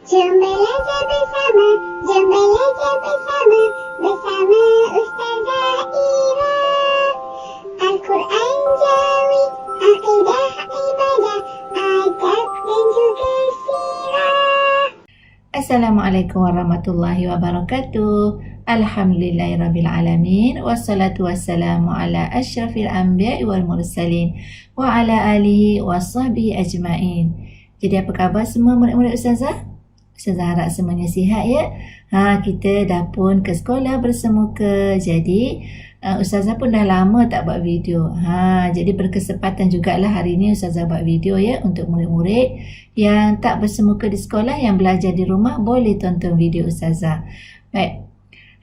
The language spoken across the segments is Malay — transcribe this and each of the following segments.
Jom belajar bersama, jom belajar bersama, bersama Ustazah Ira. Al-Quran Jawi, Aqidah Ibadah, Adab dan juga Sirah. Assalamualaikum warahmatullahi wabarakatuh. Alhamdulillahirrabbilalamin. Wassalatu wassalamu ala asyrafil anbiya'i wal mursalin wa ala alihi wa sahbihi ajma'in. Jadi apa khabar semua murid-murid Ustazah? Ustazah harap semuanya sihat ya. Kita dah pun ke sekolah bersemuka. Jadi Ustazah pun dah lama tak buat video. Jadi berkesempatan jugalah hari ini Ustazah buat video ya untuk murid-murid yang tak bersemuka di sekolah, yang belajar di rumah boleh tonton video Ustazah. Baik.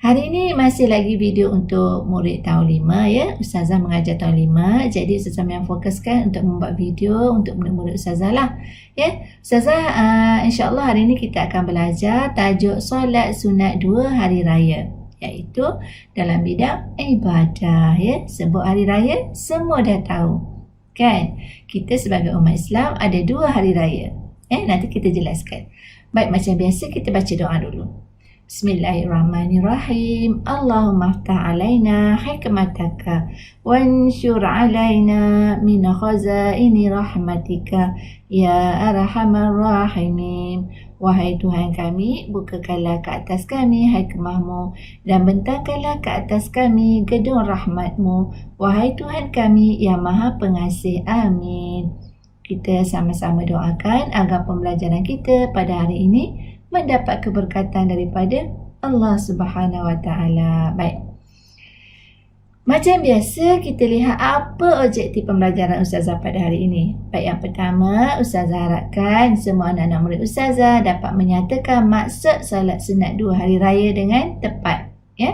Hari ini masih lagi video untuk murid tahun 5 ya. Ustazah mengajar tahun 5. Jadi Ustazah yang fokuskan untuk membuat video untuk murid-murid Ustazah lah. Ya. Ustazah insya-Allah hari ini kita akan belajar tajuk solat sunat 2 hari raya, iaitu dalam bidang ibadah ya. Sebut hari raya semua dah tahu. Kan? Kita sebagai umat Islam ada 2 hari raya. Nanti kita jelaskan. Baik, macam biasa kita baca doa dulu. Bismillahirrahmanirrahim. Allahumma aftah alaina hikmataka wansyur alaina min khazaini rahmatika ya arhamar rahimin. Wahai Tuhan kami, bukakanlah ke atas kami hikmahmu dan bentangkanlah ke atas kami gedung rahmatmu. Wahai Tuhan kami yang maha pengasih. Amin. Kita sama-sama doakan agar pembelajaran kita pada hari ini mendapat keberkatan daripada Allah Subhanahu Wa Taala. Baik. Macam biasa kita lihat apa objektif pembelajaran Ustazah pada hari ini. Baik, yang pertama Ustazah harapkan semua anak-anak murid Ustazah dapat menyatakan maksud solat sunat 2 hari raya dengan tepat. Ya.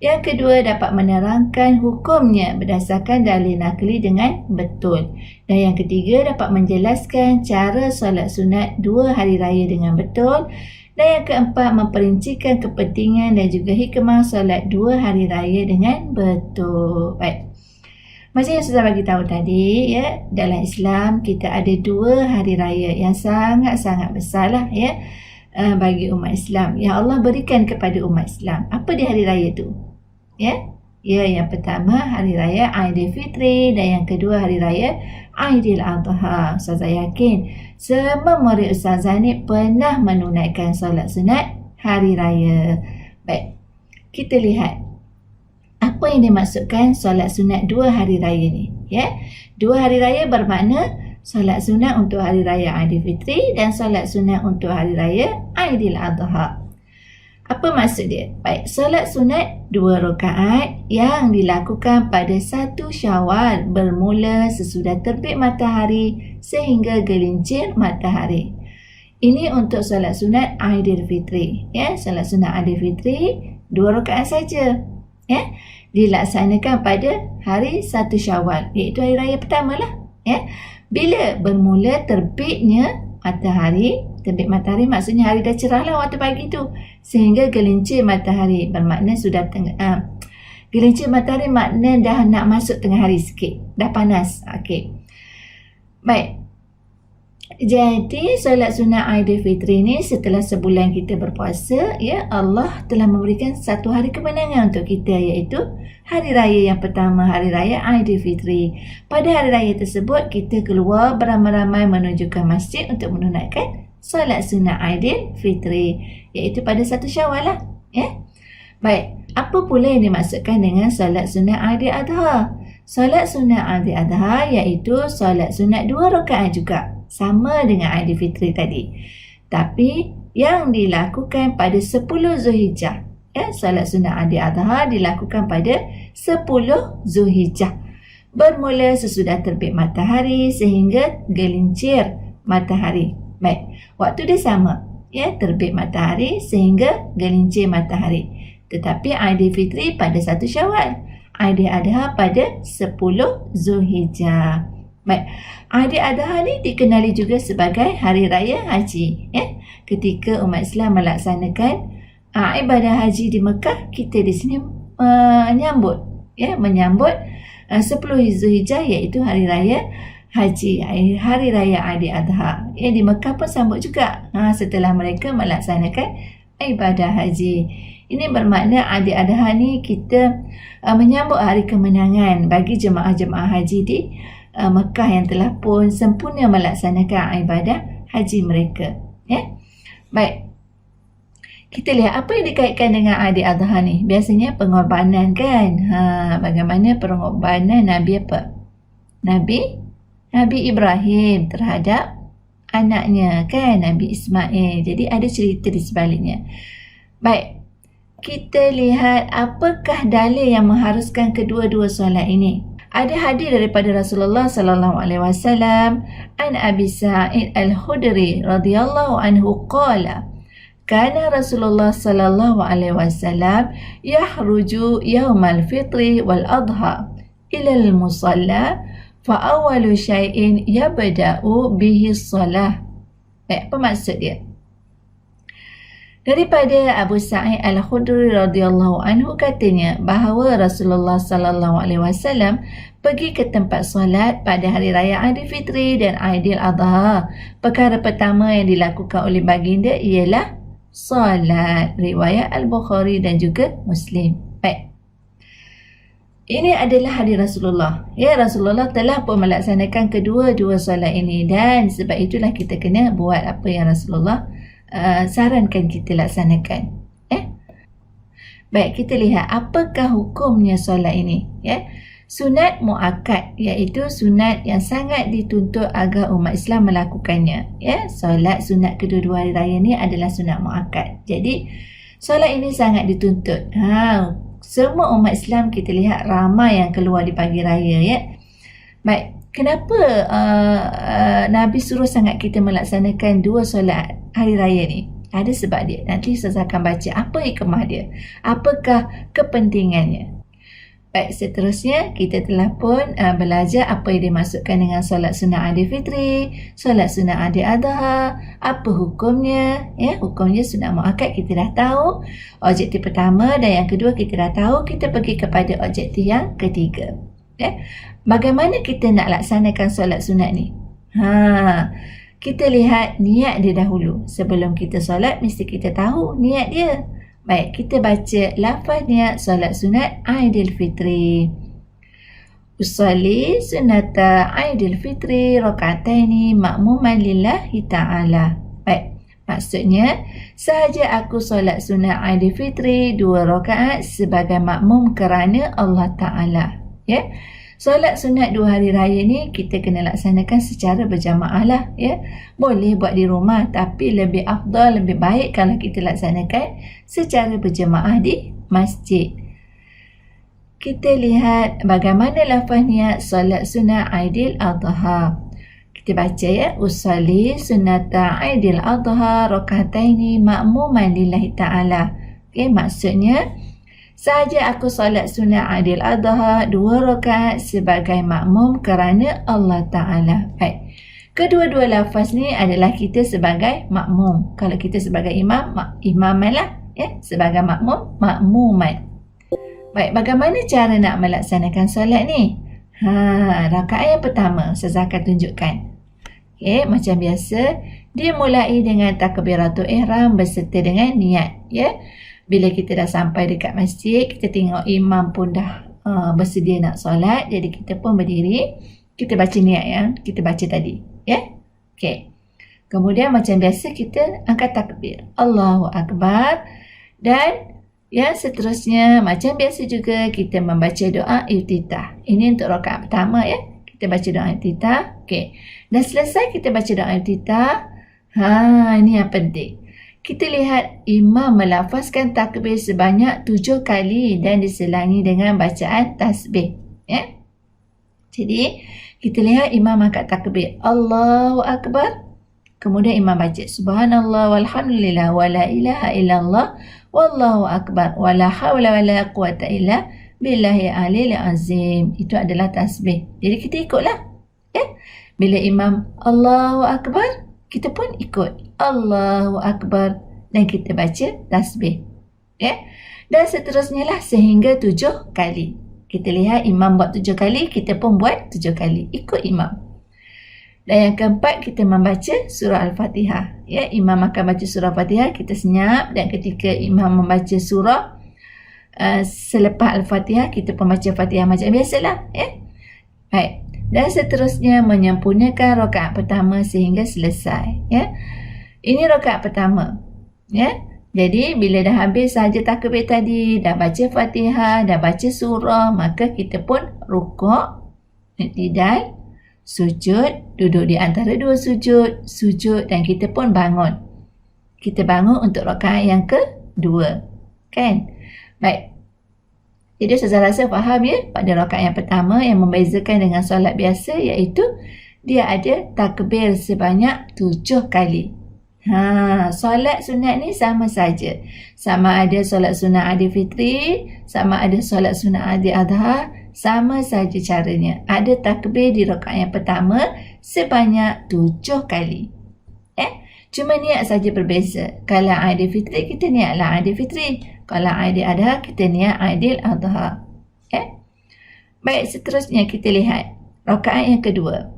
Yang kedua, dapat menerangkan hukumnya berdasarkan dalil nakli dengan betul. Dan yang ketiga, dapat menjelaskan cara solat sunat 2 hari raya dengan betul. Dan yang keempat, memperincikan kepentingan dan juga hikmah solat 2 hari raya dengan betul. Baik. Macam yang sudah bagi tahu tadi, ya, dalam Islam kita ada 2 hari raya yang sangat-sangat besarlah ya, bagi umat Islam yang Allah berikan kepada umat Islam. Apa dia hari raya tu? Ya, yang pertama hari raya Aidilfitri dan yang kedua hari raya Aidiladha. Ustazah yakin semua murid Ustazah ni pernah menunaikan solat sunat hari raya. Baik, kita lihat apa yang dimaksudkan solat sunat 2 hari raya ni. Ya, 2 hari raya bermakna solat sunat untuk hari raya Aidilfitri dan solat sunat untuk hari raya Aidiladha. Apa maksud dia? Baik, solat sunat 2 rakaat yang dilakukan pada 1 Syawal bermula sesudah terbit matahari sehingga gelincir matahari. Ini untuk solat sunat Aidilfitri. Ya, solat sunat Aidilfitri 2 rakaat saja. Ya, dilaksanakan pada hari 1 Syawal, iaitu hari raya pertama lah. Ya, bila bermula terbitnya matahari. Terbit matahari maksudnya hari dah cerah lah waktu pagi tu, sehingga gelincir matahari bermakna sudah gelincir matahari makna dah nak masuk tengah hari sikit, dah panas. Okey. Baik. Jadi solat sunat Aidilfitri ni setelah sebulan kita berpuasa, ya, Allah telah memberikan 1 hari kemenangan untuk kita, iaitu hari raya yang pertama, hari raya Aidilfitri. Pada hari raya tersebut kita keluar beramai-ramai menuju ke masjid untuk menunaikan solat sunat Aidilfitri, iaitu pada 1 Syawal lah. Ya. Baik, apa pula yang dimaksudkan dengan solat sunat Aidiladha? Solat sunat Aidiladha iaitu solat sunat 2 rakaat juga, sama dengan Aidilfitri tadi, tapi yang dilakukan pada 10 Zulhijjah. Ya, solat sunat Aidiladha dilakukan pada 10 Zulhijjah bermula sesudah terbit matahari sehingga gelincir matahari. Baik, waktu dia sama, ya, terbit matahari sehingga gelincir matahari. Tetapi Aidilfitri pada 1 Syawal, Aidiladha pada 10 Zulhijjah. Baik, Aidiladha ni dikenali juga sebagai hari raya haji. Ya, ketika umat Islam melaksanakan ibadah haji di Mekah, kita di sini menyambut 10 Zulhijjah iaitu hari raya haji, hari raya Aidil Adha. Di Mekah pun sambut juga setelah mereka melaksanakan ibadah haji. Ini bermakna Aidil Adha ni kita menyambut hari kemenangan bagi jemaah-jemaah haji di Mekah yang telah pun sempurna melaksanakan ibadah haji mereka. Baik. Kita lihat apa yang dikaitkan dengan Aidil Adha ni. Biasanya pengorbanan kan. Bagaimana pengorbanan Nabi apa? Nabi Ibrahim terhadap anaknya kan, Nabi Ismail. Jadi ada cerita di sebaliknya. Baik. Kita lihat apakah dalil yang mengharuskan kedua-dua solat ini. Ada hadis daripada Rasulullah sallallahu alaihi wasallam an Abi Sa'id Al-Khudri radhiyallahu anhu qala kana Rasulullah sallallahu alaihi wasallam yahruju yaumal fitri wal adha ila al-musalla fa awwalu syai'in yabda'u bihi shalah. Apa maksud dia? Daripada Abu Sa'id Al-Khudri radhiyallahu anhu katanya bahawa Rasulullah sallallahu alaihi wasallam pergi ke tempat solat pada hari raya Aidilfitri dan Aidil Adha. Perkara pertama yang dilakukan oleh baginda ialah solat. Riwayat Al-Bukhari dan juga Muslim. Baik. Ini adalah hadis Rasulullah. Rasulullah telah pun melaksanakan kedua-dua solat ini dan sebab itulah kita kena buat apa yang Rasulullah sarankan kita laksanakan. Baik, kita lihat apakah hukumnya solat ini. Sunat muakkad, iaitu sunat yang sangat dituntut agar umat Islam melakukannya. Solat sunat kedua-dua hari raya ni adalah sunat muakkad. Jadi solat ini sangat dituntut. Semua umat Islam kita lihat ramai yang keluar di pagi raya. Baik, kenapa Nabi suruh sangat kita melaksanakan dua solat hari raya ni? Ada sebab dia. Nanti saya akan baca apa hikmah dia. Apakah kepentingannya. Baik, seterusnya kita telah pun belajar apa yang dimaksudkan dengan solat sunat Aidilfitri, solat sunat Aidil Adha, apa hukumnya. Hukumnya sunat muakkad kita dah tahu. Objektif pertama dan yang kedua kita dah tahu. Kita pergi kepada objektif yang ketiga. Bagaimana kita nak laksanakan solat sunat ni? Kita lihat niat dia dahulu. Sebelum kita solat, mesti kita tahu niat dia. Baik, kita baca lafaz niat solat sunat Aidilfitri. Usalli sunata Aidilfitri raka'ataini ma'muman lillahi ta'ala. Baik, maksudnya sahaja aku solat sunat Aidilfitri 2 rakaat sebagai makmum kerana Allah Ta'ala. Solat sunat 2 hari raya ni kita kena laksanakan secara berjamaah lah. Boleh buat di rumah tapi lebih afdal, lebih baik kalau kita laksanakan secara berjamaah di masjid. Kita lihat bagaimana lafaz niat solat sunat Aidil Adha. Kita baca usalli sunata Aidil Adha raka'ataini ma'muman lillahi ta'ala. Maksudnya sahaja aku solat sunat Aidil Adha 2 rakaat sebagai makmum kerana Allah Ta'ala. Baik. Kedua-dua lafaz ni adalah kita sebagai makmum. Kalau kita sebagai imam, imaman lah. Sebagai makmum, makmuman. Baik, bagaimana cara nak melaksanakan solat ni? Rakaat yang pertama, saya akan tunjukkan. Macam biasa, dia mulai dengan takbiratul ihram berserta dengan niat. Bila kita dah sampai dekat masjid, kita tengok imam pun dah bersedia nak solat. Jadi kita pun berdiri. Kita baca niat yang kita baca tadi. Kemudian macam biasa kita angkat takbir. Allahu Akbar. Dan yang seterusnya macam biasa juga kita membaca doa iftitah. Ini untuk rakaat pertama Kita baca doa iftitah. Dan selesai kita baca doa iftitah. Ini yang penting. Kita lihat imam melafazkan takbir sebanyak 7 kali dan diselangi dengan bacaan tasbih. Jadi, kita lihat imam angkat takbir. Allahu Akbar. Kemudian imam baca Subhanallah walhamdulillah wa la ilaha illallah wallahu akbar wa la hawla wa la quwata illa billahi alil azim. Itu adalah tasbih. Jadi kita ikutlah. Bila imam Allahu Akbar, kita pun ikut Allahu Akbar dan kita baca tasbih. Dan seterusnya lah sehingga 7 kali. Kita lihat imam buat 7 kali, kita pun buat 7 kali. Ikut imam. Dan yang keempat, kita membaca surah Al-Fatihah. Ya, imam akan baca surah Al-Fatihah, kita senyap, dan ketika imam membaca surah selepas Al-Fatihah, kita pun baca Fatihah macam biasalah. Ya. Baik. Dan seterusnya menyempurnakan rakaat pertama sehingga selesai. Ya. Ini rakaat pertama. Ya. Jadi bila dah habis saja takbir tadi, dah baca Fatihah, dah baca surah, maka kita pun rukuk, i'tidal, sujud, duduk di antara dua sujud, dan kita pun bangun. Kita bangun untuk rakaat yang kedua. Kan? Baik. Jadi saya rasa faham ya pada rakaat yang pertama yang membezakan dengan solat biasa iaitu dia ada takbir sebanyak 7 kali. Solat sunat ni sama saja. Sama ada solat sunat Aidil Fitri, sama ada solat sunat Aidil Adha, sama saja caranya. Ada takbir di rakaat yang pertama sebanyak 7 kali. Cuma niat saja berbeza. Kalau Aidil Fitri, kita niatlah Aidil Fitri. Kalau Aidil Adha, kita niat Aidil Adha. Baik, seterusnya kita lihat rakaat yang kedua.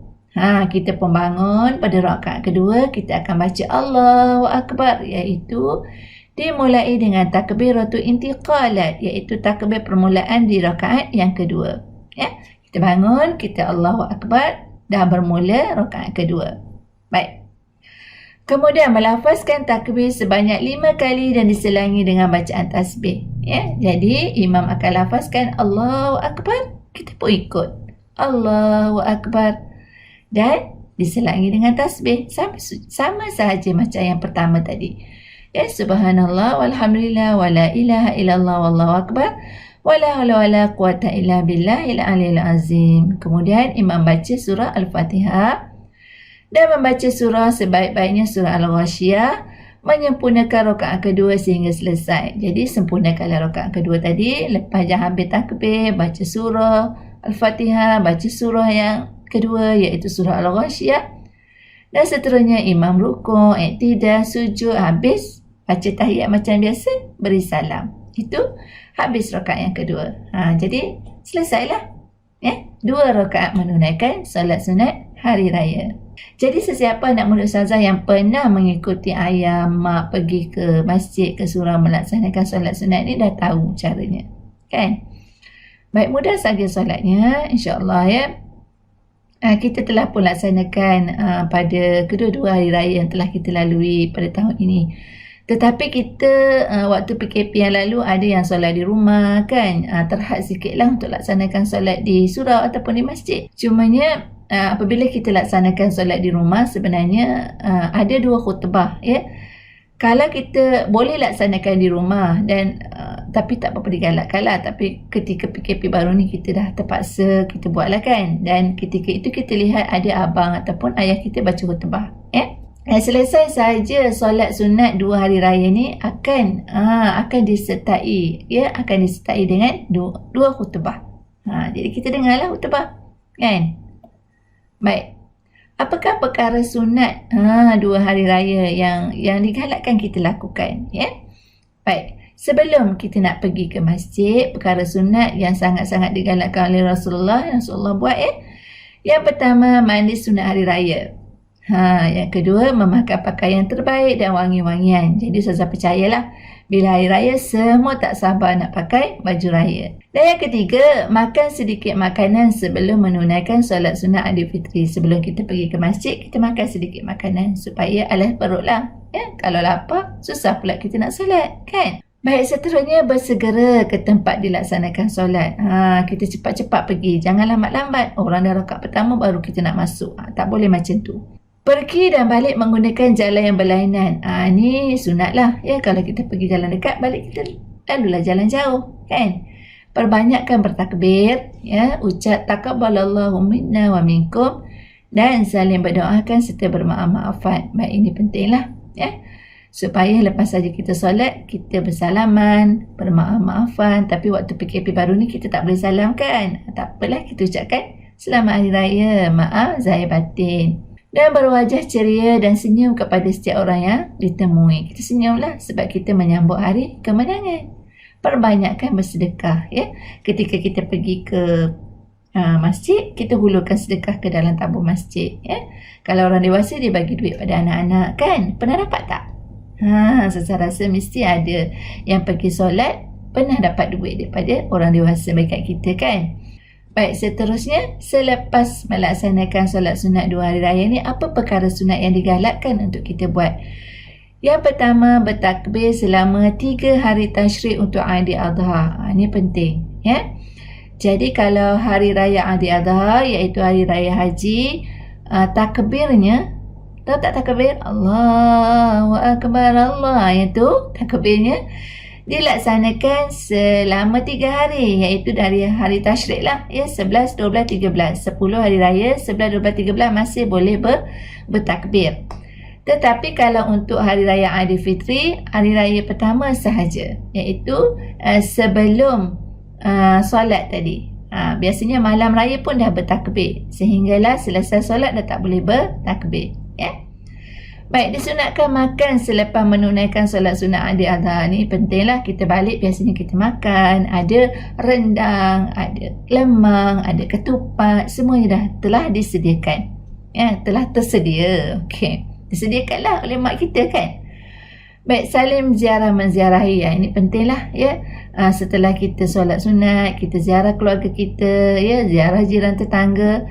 Kita pun bangun pada rakaat kedua, kita akan baca Allahu Akbar, iaitu dimulai dengan takbiratul intiqalat, iaitu takbir permulaan di rakaat yang kedua. Kita bangun, kita Allahu Akbar, dah bermula rakaat kedua. Baik. Kemudian melafazkan takbir sebanyak 5 kali dan diselangi dengan bacaan tasbih. Jadi imam akan lafazkan Allahu Akbar, kita pun ikut Allahu Akbar dan diselangi dengan tasbih. Sama sahaja macam yang pertama tadi. Subhanallah walhamdulillah wala ilaha illallah wallahu akbar wala haula wala quwata illa billahil aliyil azim. Kemudian imam baca surah Al-Fatihah dan membaca surah sebaik-baiknya surah Al-Ghasyiyah, menyempurnakan rakaat kedua sehingga selesai. Jadi sempurnakanlah rakaat kedua tadi, lepas dah habis takbir, baca surah Al-Fatihah, baca surah yang kedua iaitu surah Al-Ghasyiyah, dan seterusnya imam rukuk, i'tidal, sujud, habis baca tahiyat macam biasa, beri salam. Itu habis rakaat yang kedua. Jadi selesailah. 2 rakaat menunaikan solat sunat hari raya. Jadi sesiapa anak murid ustazah yang pernah mengikuti ayah, mak pergi ke masjid, ke surau melaksanakan solat sunat ni dah tahu caranya. Kan? Baik, mudah saja solatnya, insya-Allah ya. Kita telah pun laksanakan pada kedua-dua hari raya yang telah kita lalui pada tahun ini. Tetapi kita waktu PKP yang lalu ada yang solat di rumah kan. Terhad sikitlah untuk laksanakan solat di surau ataupun di masjid. Cumanya apabila kita laksanakan solat di rumah sebenarnya ada 2 khutbah ya. Kalau kita boleh laksanakan di rumah dan tapi tak apa-apa digalakkan lah. Tapi ketika PKP baru ni kita dah terpaksa kita buatlah kan. Dan ketika itu kita lihat ada abang ataupun ayah kita baca khutbah. Selesai saja solat sunat 2 hari raya ni akan disertai ya, akan disertai dengan 2 khutbah. Jadi kita dengarlah khutbah kan. Baik. Apakah perkara sunat 2 hari raya yang digalakkan kita lakukan ya? Baik. Sebelum kita nak pergi ke masjid, perkara sunat yang sangat-sangat digalakkan oleh Rasulullah yang Rasulullah buat ya. Yang pertama, mandi sunat hari raya. Yang kedua, memakai pakaian terbaik dan wangi-wangian. Jadi ustazah percayalah, bila hari raya semua tak sabar nak pakai baju raya. Dan yang ketiga, makan sedikit makanan sebelum menunaikan solat sunat Aidil Fitri. Sebelum kita pergi ke masjid, kita makan sedikit makanan supaya alas perut lah. Ya, kalau lapar, susah pula kita nak solat kan. Baik, seterusnya bersegera ke tempat dilaksanakan solat. Kita cepat-cepat pergi. Jangan lambat-lambat. Orang dah rakaat pertama baru kita nak masuk. Tak boleh macam tu. Pergi dan balik menggunakan jalan yang berlainan. Ni sunat lah. Ya, kalau kita pergi jalan dekat, balik kita lalulah jalan jauh. Kan? Perbanyakkan bertakbir. Ya, ucap taqabbalallahu minna wa minkum. Dan saling berdoakan serta bermaaf-maafan. Baik, ini penting lah. Ya. Supaya lepas saja kita solat, kita bersalaman, bermaaf-maafan. Tapi waktu PKP baru ni kita tak boleh salam kan? Tak apalah, kita ucapkan selamat hari raya, maaf zahir batin. Dan berwajah ceria dan senyum kepada setiap orang yang ditemui. Kita senyumlah sebab kita menyambut hari kemenangan. Perbanyakkan bersedekah ya. Ketika kita pergi ke Masjid, kita hulurkan sedekah ke dalam tabung masjid. Ya. Kalau orang dewasa, dia bagi duit pada anak-anak kan. Pernah dapat tak? Saya rasa mesti ada yang pergi solat pernah dapat duit daripada orang dewasa dekat kita kan. Baik, seterusnya, selepas melaksanakan solat sunat 2 hari raya ni, apa perkara sunat yang digalakkan untuk kita buat? Yang pertama, bertakbir selama 3 hari tasyrik untuk Aidil Adha. Ini penting, ya. Jadi kalau hari raya Aidil Adha, iaitu hari raya haji, takbirnya, tahu tak takbir? Allahu Akbar Allah. Itu takbirnya dilaksanakan selama 3 hari, iaitu dari hari tasyrik lah, ya, 11, 12, 13. 10 hari raya, 11, 12, 13 masih boleh bertakbir. Tetapi kalau untuk hari raya Aidilfitri, hari raya pertama sahaja, iaitu sebelum solat tadi. Biasanya malam raya pun dah bertakbir, sehinggalah selesai solat dah tak boleh bertakbir, ya. Baik, disunatkan makan selepas menunaikan solat sunat Aidil Adha. Ni pentinglah, kita balik biasanya kita makan, ada rendang, ada lemang, ada ketupat, semuanya telah disediakan. Ya, telah tersedia. Okey, disediakanlah oleh mak kita kan. Baik, saling ziarah menziarahi. Ini pentinglah, ya. Setelah kita solat sunat, kita ziarah keluarga kita, ya, ziarah jiran tetangga.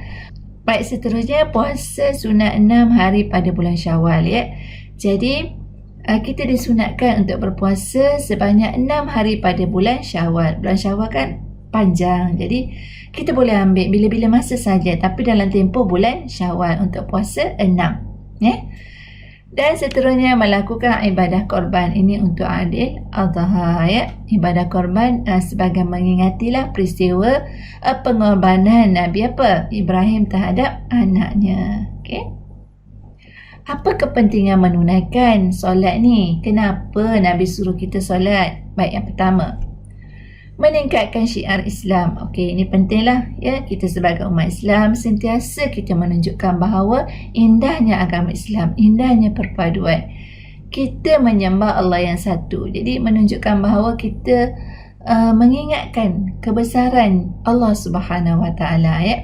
Baik, seterusnya puasa sunat 6 hari pada bulan Syawal, ya. Jadi kita disunatkan untuk berpuasa sebanyak 6 hari pada bulan Syawal. Bulan Syawal kan panjang, jadi kita boleh ambil bila-bila masa saja, tapi dalam tempoh bulan Syawal untuk puasa 6, ya. Dan seterusnya melakukan ibadah korban. Ini untuk Aidil Adha, ya. Ibadah korban sebagai mengingatilah peristiwa pengorbanan Nabi Ibrahim terhadap anaknya. Okey. Apa kepentingan menunaikan solat ni? Kenapa Nabi suruh kita solat? Baik, yang pertama, meningkatkan syiar Islam. Okey, ini pentinglah, ya. Kita sebagai umat Islam sentiasa kita menunjukkan bahawa indahnya agama Islam, indahnya perpaduan. Kita menyembah Allah yang satu. Jadi menunjukkan bahawa kita mengingatkan kebesaran Allah Subhanahu Wa Taala, ya.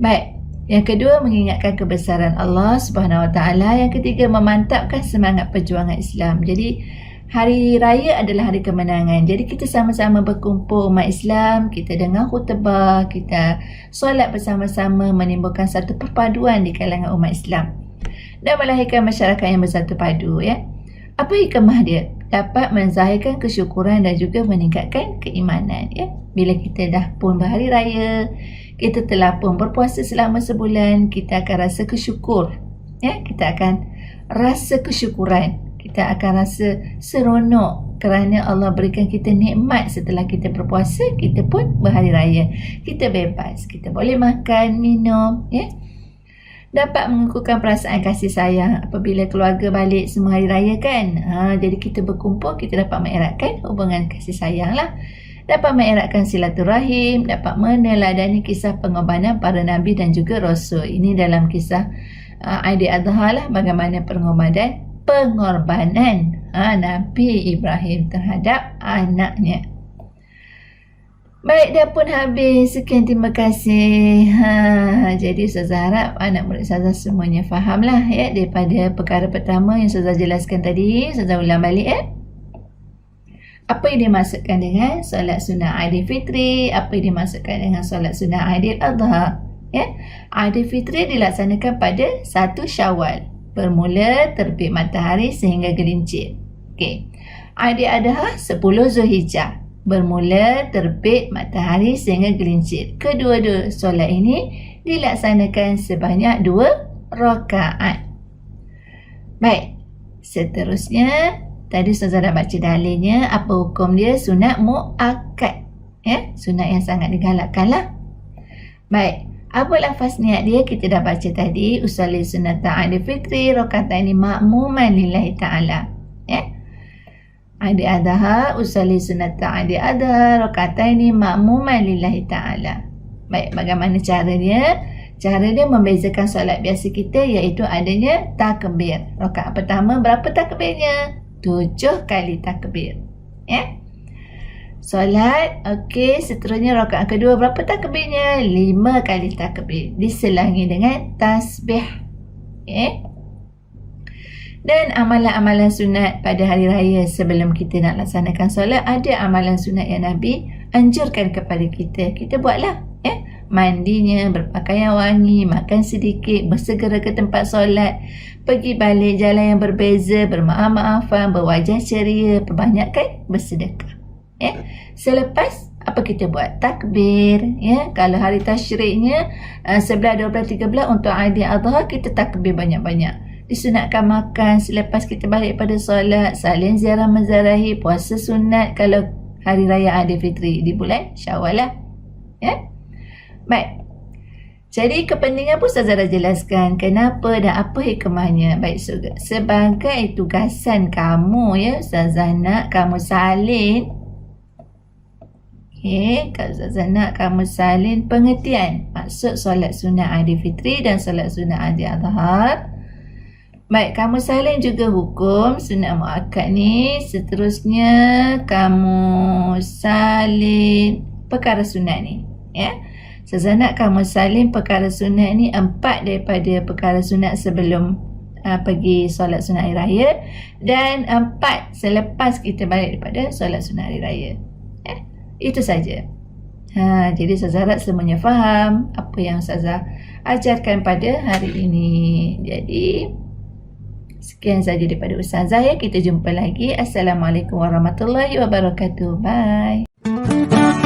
Baik, yang kedua, mengingatkan kebesaran Allah Subhanahu Wa Taala. Yang ketiga, memantapkan semangat perjuangan Islam. Jadi hari raya adalah hari kemenangan. Jadi kita sama-sama berkumpul umat Islam, kita dengar khutbah, kita solat bersama-sama, menimbulkan satu perpaduan di kalangan umat Islam dan melahirkan masyarakat yang bersatu padu, ya. Apa hikmah dia? Dapat menzahirkan kesyukuran dan juga meningkatkan keimanan, ya. Bila kita dah pun berhari raya, kita telah pun berpuasa selama sebulan, kita akan rasa bersyukur, ya. Kita akan rasa kesyukuran, kita akan rasa seronok kerana Allah berikan kita nikmat. Setelah kita berpuasa, kita pun berhari raya, kita bebas, kita boleh makan, minum, ya. Dapat mengukuhkan perasaan kasih sayang apabila keluarga balik semua hari raya kan. Jadi kita berkumpul, kita dapat mengeratkan hubungan kasih sayang lah. Dapat mengeratkan silaturahim, dapat meneladani kisah pengorbanan para Nabi dan juga Rasul. Ini dalam kisah Aidil Adha lah, bagaimana pengorbanan Nabi Ibrahim terhadap anaknya. Baik, dah pun habis. Sekian, terima kasih. Jadi Ustazah harap anak murid Ustazah semuanya faham lah, ya, daripada perkara pertama yang Ustazah jelaskan tadi. Ustazah ulang balik, ya. Apa yang dimaksudkan dengan solat sunat Aidilfitri? Apa yang dimaksudkan dengan solat sunat Aidil Adha? Ya, Aidilfitri dilaksanakan pada 1 Syawal, bermula terbit matahari sehingga gelincir. Okey. Aidil Adha 10 Zulhijjah, bermula terbit matahari sehingga gelincir. Kedua-dua solat ini dilaksanakan sebanyak 2 rakaat. Baik, seterusnya tadi Ustazah dah baca dalilnya. Apa hukum dia? Sunat muakkad, ya, sunat yang sangat digalakkan lah. Baik, apa lafaz niat dia? Kita dah baca tadi. Usolli sunata Aidilfitri rakataini ma'muman lillahi ta'ala, ya. Aidil Adha, usolli sunata Aidil Adha rakataini ma'muman lillahi ta'ala. Baik, bagaimana cara dia? Cara dia membezakan solat biasa kita, iaitu adanya takbir. Rakaat pertama berapa takbirnya? 7 kali takbir, ya. Solat, okey, seterusnya rakaat kedua berapa takbirnya? 5 kali takbir. Diselangi dengan tasbih. Okey. Dan amalan-amalan sunat pada hari raya sebelum kita nak laksanakan solat, ada amalan sunat yang Nabi anjurkan kepada kita. Kita buatlah. Mandinya, berpakaian wangi, makan sedikit, bersegera ke tempat solat, pergi balik jalan yang berbeza, bermaaf-maafan, berwajah ceria, perbanyakkan bersedekah. Selepas apa kita buat? Takbir. Kalau hari tasyriknya 11, 12, 13 untuk Aidiladha, kita takbir banyak-banyak. Disunatkan makan selepas kita balik pada solat, salin ziarah menzarahi, puasa sunat kalau hari raya Aidilfitri di bulan Syawal lah. Baik. Jadi kepentingan pun Ustazah dah jelaskan kenapa dan apa hikmahnya. Baik, sebagai tugasan kamu Ustazah nak kamu salin. Kalau Ustazah nak kamu salin pengertian maksud solat sunat Aidilfitri dan solat sunat Aidiladha. Baik, kamu salin juga hukum sunat muakkad ni. Seterusnya kamu salin perkara sunat ni. Ustazah nak kamu salin perkara sunat ni 4 daripada perkara sunat sebelum pergi solat sunat hari raya dan 4 selepas kita balik daripada solat sunat hari raya. Itu saja. Jadi Ustazah harap semuanya faham apa yang Ustazah ajarkan pada hari ini. Jadi sekian saja daripada Ustazah Kita jumpa lagi. Assalamualaikum warahmatullahi wabarakatuh. Bye.